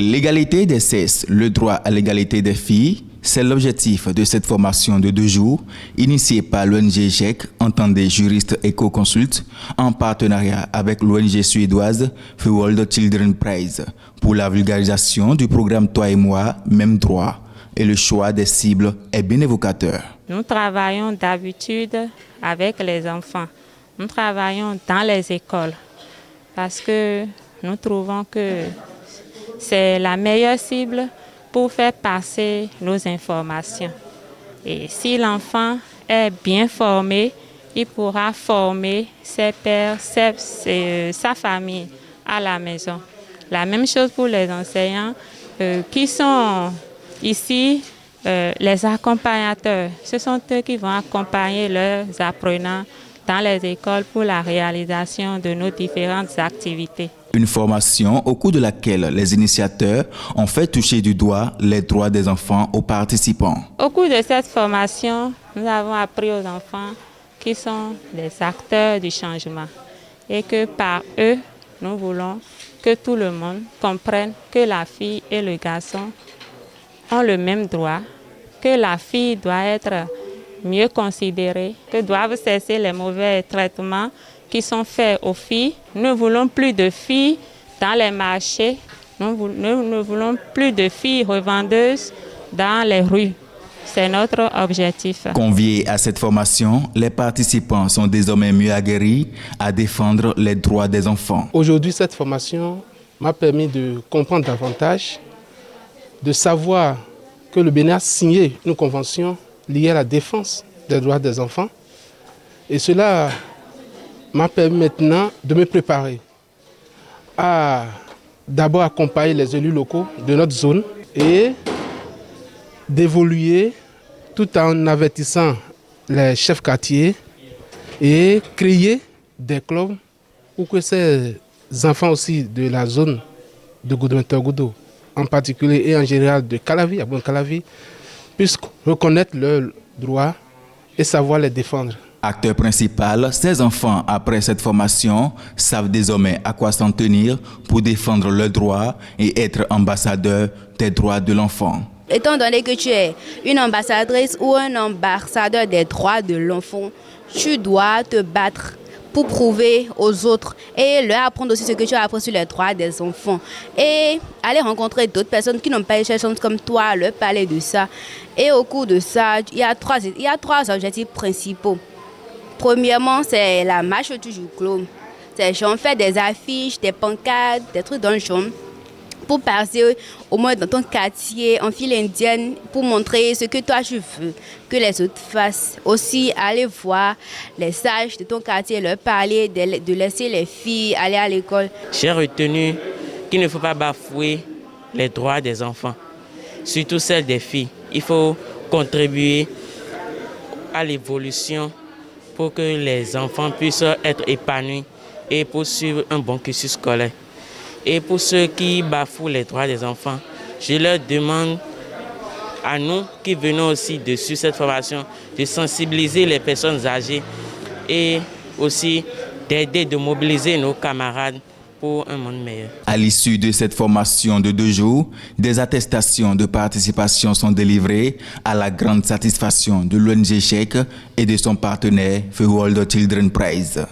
L'égalité des sexes, le droit à l'égalité des filles, c'est l'objectif de cette formation de 2 jours initiée par l'ONG GEC, Entendez juristes et co-consultes, en partenariat avec l'ONG suédoise The World Children Prize pour la vulgarisation du programme Toi et moi, même droit. Et le choix des cibles est bien évocateur. Nous travaillons d'habitude avec les enfants. Nous travaillons dans les écoles parce que nous trouvons que c'est la meilleure cible pour faire passer nos informations. Et si l'enfant est bien formé, il pourra former ses pères, sa famille à la maison. La même chose pour les enseignants qui sont ici, les accompagnateurs. Ce sont eux qui vont accompagner leurs apprenants dans les écoles pour la réalisation de nos différentes activités. Une formation au cours de laquelle les initiateurs ont fait toucher du doigt les droits des enfants aux participants. Au cours de cette formation, nous avons appris aux enfants qui sont des acteurs du changement et que par eux, nous voulons que tout le monde comprenne que la fille et le garçon ont le même droit, que la fille doit être mieux considérée, que doivent cesser les mauvais traitements qui sont faits aux filles. Nous ne voulons plus de filles dans les marchés, nous ne voulons plus de filles revendeuses dans les rues. C'est notre objectif. Conviés à cette formation, les participants sont désormais mieux aguerris à défendre les droits des enfants. Aujourd'hui, cette formation m'a permis de comprendre davantage, de savoir que le Bénin a signé une convention liée à la défense des droits des enfants. Et cela m'a permis maintenant de me préparer à d'abord accompagner les élus locaux de notre zone et d'évoluer tout en avertissant les chefs quartiers et créer des clubs pour que ces enfants aussi de la zone de Goudou, en particulier et en général de Calavi, à Bon-Calavi, puissent reconnaître leurs droits et savoir les défendre. Acteur principal, ces enfants, après cette formation, savent désormais à quoi s'en tenir pour défendre leurs droits et être ambassadeurs des droits de l'enfant. Étant donné que tu es une ambassadrice ou un ambassadeur des droits de l'enfant, tu dois te battre pour prouver aux autres et leur apprendre aussi ce que tu as appris sur les droits des enfants. Et aller rencontrer d'autres personnes qui n'ont pas eu cette chance comme toi, leur parler de ça. Et au cours de ça, il y a trois objectifs principaux. Premièrement, c'est la marche du jour. On fait des affiches, des pancartes, des trucs dans le champ pour passer au moins dans ton quartier en file indienne pour montrer ce que toi tu veux que les autres fassent. Aussi, aller voir les sages de ton quartier, leur parler de laisser les filles aller à l'école. J'ai retenu qu'il ne faut pas bafouer les droits des enfants, surtout celles des filles. Il faut contribuer à l'évolution pour que les enfants puissent être épanouis et poursuivre un bon cursus scolaire. Et pour ceux qui bafouent les droits des enfants, je leur demande à nous qui venons aussi dessus cette formation de sensibiliser les personnes âgées et aussi d'aider, de mobiliser nos camarades pour un monde meilleur. À l'issue de cette formation de 2 jours, des attestations de participation sont délivrées à la grande satisfaction de l'ONG GEC et de son partenaire The World Children Prize.